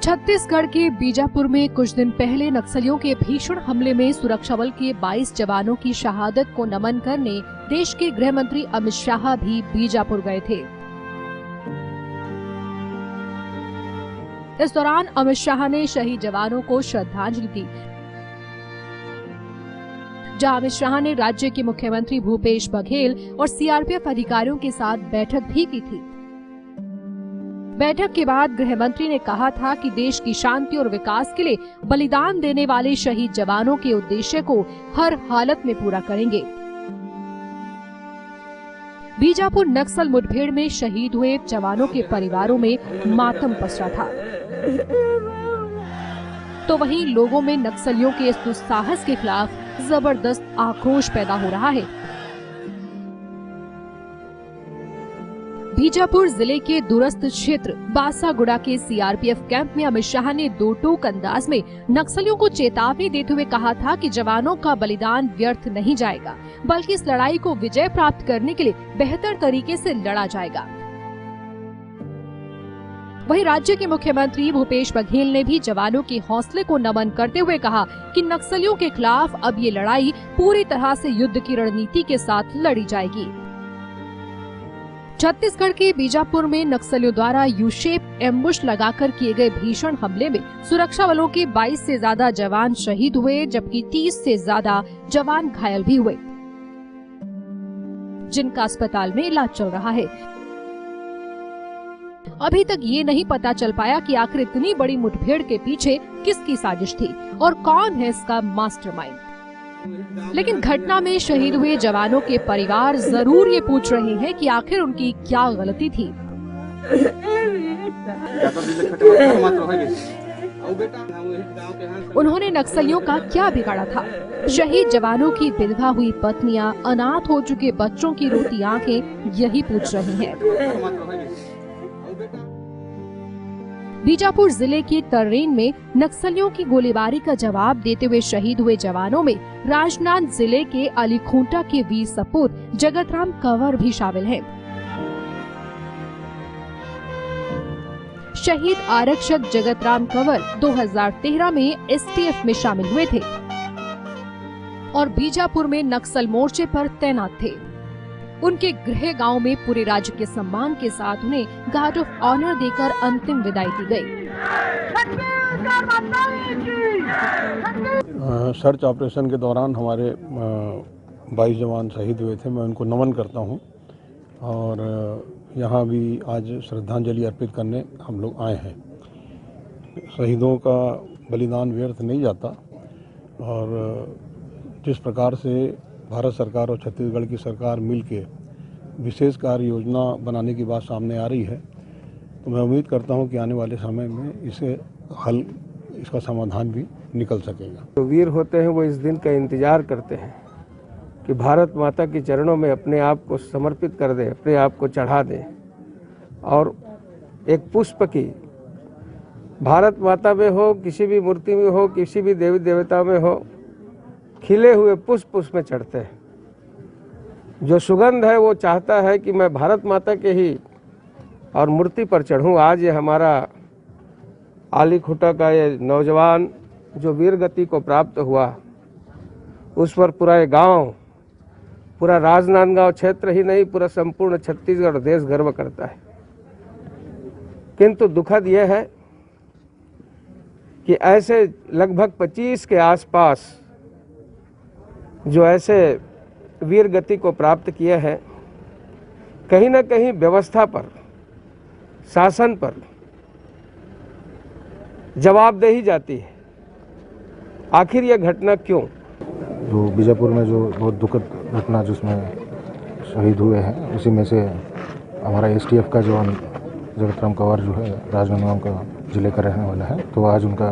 छत्तीसगढ़ के बीजापुर में कुछ दिन पहले नक्सलियों के भीषण हमले में सुरक्षा बल के 22 जवानों की शहादत को नमन करने देश के गृह मंत्री अमित शाह भी बीजापुर गए थे। इस दौरान अमित शाह ने शहीद जवानों को श्रद्धांजलि दी, जहां अमित शाह ने राज्य के मुख्यमंत्री भूपेश बघेल और सीआरपीएफ अधिकारियों के साथ बैठक भी की थी। बैठक के बाद गृह मंत्री ने कहा था कि देश की शांति और विकास के लिए बलिदान देने वाले शहीद जवानों के उद्देश्य को हर हालत में पूरा करेंगे। बीजापुर नक्सल मुठभेड़ में शहीद हुए जवानों के परिवारों में मातम पसरा था, तो वहीं लोगों में नक्सलियों के इस दुस्साहस के खिलाफ जबरदस्त आक्रोश पैदा हो रहा है। बीजापुर जिले के दूरस्थ क्षेत्र बासागुड़ा के सीआरपीएफ कैंप में अमित शाह ने दो टूक अंदाज में नक्सलियों को चेतावनी देते हुए कहा था कि जवानों का बलिदान व्यर्थ नहीं जाएगा, बल्कि इस लड़ाई को विजय प्राप्त करने के लिए बेहतर तरीके से लड़ा जाएगा। वहीं राज्य के मुख्यमंत्री भूपेश बघेल ने भी जवानों के हौसले को नमन करते हुए कहा कि नक्सलियों के खिलाफ अब ये लड़ाई पूरी तरह से युद्ध की रणनीति के साथ लड़ी जाएगी। छत्तीसगढ़ के बीजापुर में नक्सलियों द्वारा यू शेप एम्बुश लगाकर किए गए भीषण हमले में सुरक्षा बलों के 22 से ज्यादा जवान शहीद हुए, जबकि 30 से ज्यादा जवान घायल भी हुए, जिनका अस्पताल में इलाज चल रहा है। अभी तक ये नहीं पता चल पाया कि आखिर इतनी बड़ी मुठभेड़ के पीछे किसकी साजिश थी और कौन है इसका मास्टरमाइंड। लेकिन घटना में शहीद हुए जवानों के परिवार जरूर ये पूछ रहे हैं कि आखिर उनकी क्या गलती थी। उन्होंने नक्सलियों का क्या बिगाड़ा था। शहीद जवानों की विधवा हुई पत्नियां, अनाथ हो चुके बच्चों की रोती आंखें यही पूछ रही हैं। बीजापुर जिले के तर्रेन में नक्सलियों की गोलीबारी का जवाब देते हुए शहीद हुए जवानों में राजनांदगांव जिले के अलीखूंटा के वीर सपूत जगतराम कंवर भी शामिल हैं। शहीद आरक्षक जगतराम कंवर 2013 में एसटीएफ में शामिल हुए थे और बीजापुर में नक्सल मोर्चे पर तैनात थे। उनके गृह गांव में पूरे राज्य के सम्मान के साथ उन्हें गार्ड ऑफ ऑनर देकर अंतिम विदाई दी गई। सर्च ऑपरेशन के दौरान हमारे 22 जवान शहीद हुए थे, मैं उनको नमन करता हूं और यहाँ भी आज श्रद्धांजलि अर्पित करने हम लोग आए हैं। शहीदों का बलिदान व्यर्थ नहीं जाता और जिस प्रकार से भारत सरकार और छत्तीसगढ़ की सरकार मिलके विशेष कार्य योजना बनाने की बात सामने आ रही है, तो मैं उम्मीद करता हूं कि आने वाले समय में इसका समाधान भी निकल सकेगा। जो वीर होते हैं वो इस दिन का इंतजार करते हैं कि भारत माता के चरणों में अपने आप को समर्पित कर दें, अपने आप को चढ़ा दें और एक पुष्प की भारत माता में हो, किसी भी मूर्ति में हो, किसी भी देवी देवता में हो, खिले हुए पुष्प उसमें चढ़ते हैं। जो सुगंध है वो चाहता है कि मैं भारत माता के ही और मूर्ति पर चढ़ूं। आज ये हमारा अलीखूंटा का ये नौजवान जो वीर गति को प्राप्त हुआ, उस पर पूरा ये गांव, पूरा राजनांदगांव क्षेत्र ही नहीं, पूरा संपूर्ण छत्तीसगढ़ देश गर्व करता है। किंतु दुखद यह है कि ऐसे लगभग 25 के आसपास जो ऐसे वीर गति को प्राप्त किए हैं, कहीं ना कहीं व्यवस्था पर, शासन पर जवाबदेही जाती है। आखिर यह घटना क्यों? जो बीजापुर में जो बहुत दुखद घटना जिसमें शहीद हुए हैं, उसी में से हमारा एसटीएफ का जवान जगतराम कंवर जो है राजनांदगांव का जिले का रहने वाला है, तो आज उनका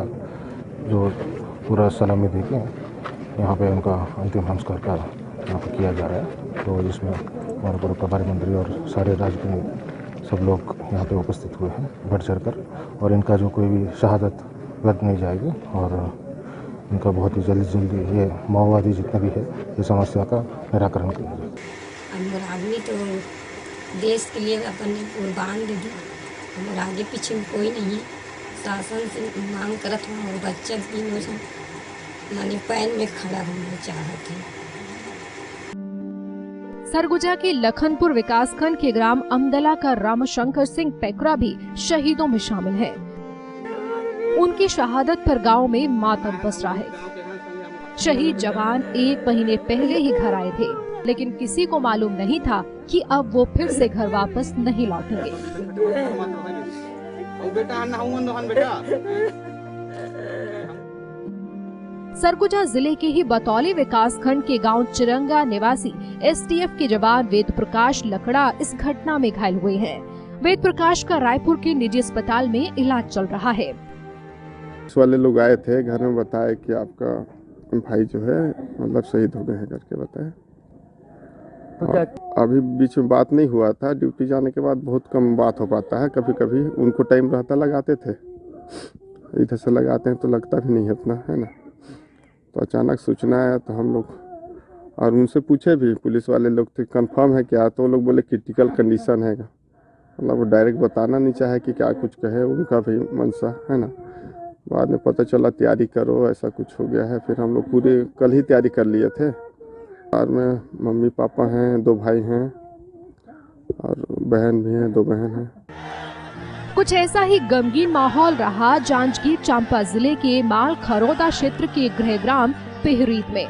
जो पूरा सलामी देके यहाँ पे उनका अंतिम संस्कार का यहाँ पर किया जा रहा है। तो जिसमें हमारे पूरे प्रभारी मंत्री और सारे राज्य के सब लोग यहाँ पे उपस्थित हुए हैं बढ़ चढ़ कर, और इनका जो कोई भी शहादत व्यर्थ नहीं जाएगी और इनका बहुत ही जल्दी ये माओवादी जितना भी है ये समस्या का निराकरण किया जाए। हमारे आदमी तो देश के लिए अपने कुर्बान दे दी, हमारे आगे पीछे में कोई नहीं है। शासन से मांग करत हूँ और बच्चा तीनों से माने पैन में खड़ा होना चाहते हैं। सरगुजा के लखनपुर विकासखंड के ग्राम अमदला का रामशंकर सिंह पेकरा भी शहीदों में शामिल है। उनकी शहादत पर गांव में मातम पसरा है। शहीद जवान 1 महीने पहले ही घर आए थे, लेकिन किसी को मालूम नहीं था कि अब वो फिर से घर वापस नहीं लौटेंगे। सरगुजा जिले के ही बतौली विकासखंड के गांव चिरंगा निवासी एसटीएफ के जवान वेद प्रकाश लकड़ा इस घटना में घायल हुए हैं। वेद प्रकाश का रायपुर के निजी अस्पताल में इलाज चल रहा है। वाले लोग आए थे, घर में बताया कि आपका भाई जो है मतलब शहीद हो गए हैं करके बताया। अभी बीच में बात नहीं हुआ था, ड्यूटी जाने के बाद बहुत कम बात हो पाता है। कभी कभी उनको टाइम रहता लगाते थे, इधर से लगाते हैं तो लगता भी नहीं है इतना, है ना। तो अचानक सूचना आया तो हम लोग और उनसे पूछे भी, पुलिस वाले लोग थे कंफर्म है क्या, तो वो लोग बोले क्रिटिकल कंडीशन है। मतलब वो डायरेक्ट बताना नहीं चाहे कि क्या कुछ कहे, उनका भी मनसा है ना। बाद में पता चला तैयारी करो ऐसा कुछ हो गया है। फिर हम लोग पूरे कल ही तैयारी कर लिए थे। और में मम्मी पापा हैं, 2 भाई हैं और बहन भी हैं, 2 बहन हैं। कुछ ऐसा ही गमगीन माहौल रहा जांजगीर चांपा जिले के माल खरोदा क्षेत्र के गृहग्राम पेहरीत में,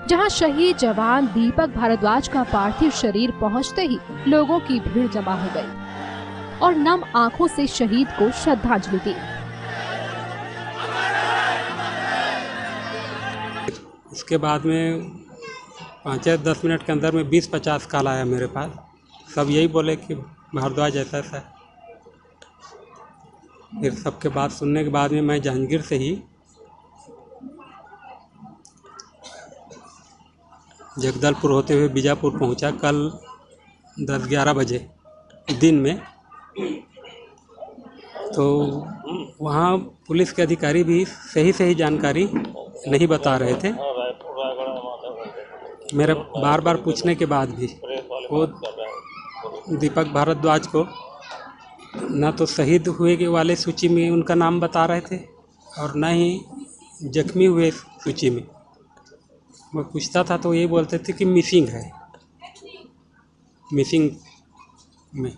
जहां शहीद जवान दीपक भारद्वाज का पार्थिव शरीर पहुंचते ही लोगों की भीड़ जमा हो गई और नम आंखों से शहीद को श्रद्धांजलि दी। उसके बाद में 5-10 मिनट के अंदर में 20-50 कॉल आया मेरे पास। सब यही बोले कि भारद्वाज ऐसा है। फिर सबके बात सुनने के बाद में मैं जहांगीर से ही जगदलपुर होते हुए बीजापुर पहुंचा कल 10-11 बजे दिन में। तो वहाँ पुलिस के अधिकारी भी सही जानकारी नहीं बता रहे थे। मेरा बार पूछने के बाद भी वो दीपक भारद्वाज को ना तो शहीद हुए के वाले सूची में उनका नाम बता रहे थे और ना ही जख्मी हुए सूची में। मैं पूछता था तो ये बोलते थे कि मिसिंग है, मिसिंग में।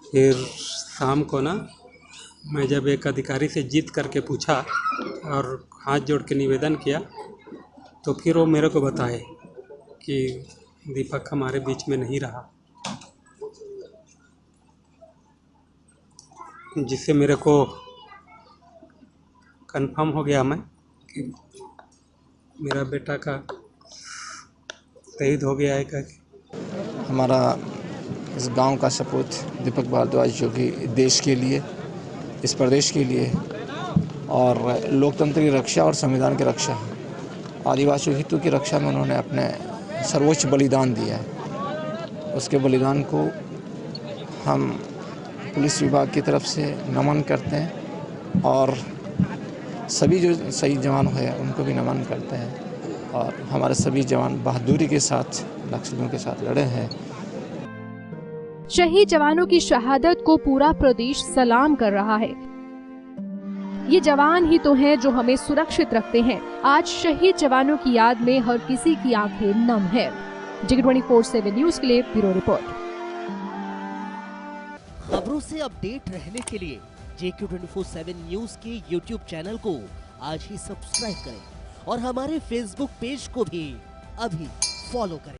फिर शाम को ना मैं जब एक अधिकारी से जीत करके पूछा और हाथ जोड़ के निवेदन किया तो फिर वो मेरे को बताए कि दीपक हमारे बीच में नहीं रहा, जिससे मेरे को कंफर्म हो गया मैं कि मेरा बेटा का शहीद हो गया है। क्या हमारा इस गांव का सपूत दीपक भारद्वाज जो कि देश के लिए, इस प्रदेश के लिए और लोकतंत्र की रक्षा और संविधान की रक्षा, आदिवासी हितों की रक्षा में उन्होंने अपने सर्वोच्च बलिदान दिया है। उसके बलिदान को हम पुलिस विभाग की तरफ से नमन करते हैं और सभी जो शहीद जवान हुए उनको भी नमन करते हैं। और हमारे सभी जवान बहादुरी के साथ नक्सलियों के साथ लड़े हैं। शहीद जवानों की शहादत को पूरा प्रदेश सलाम कर रहा है। ये जवान ही तो हैं जो हमें सुरक्षित रखते हैं। आज शहीद जवानों की याद में हर किसी की आंखें नम है। JK24/7 न्यूज के लिए ब्यूरो रिपोर्ट। खबरों से अपडेट रहने के लिए JK24/7 न्यूज के YouTube चैनल को आज ही सब्सक्राइब करें और हमारे Facebook पेज को भी अभी फॉलो करें।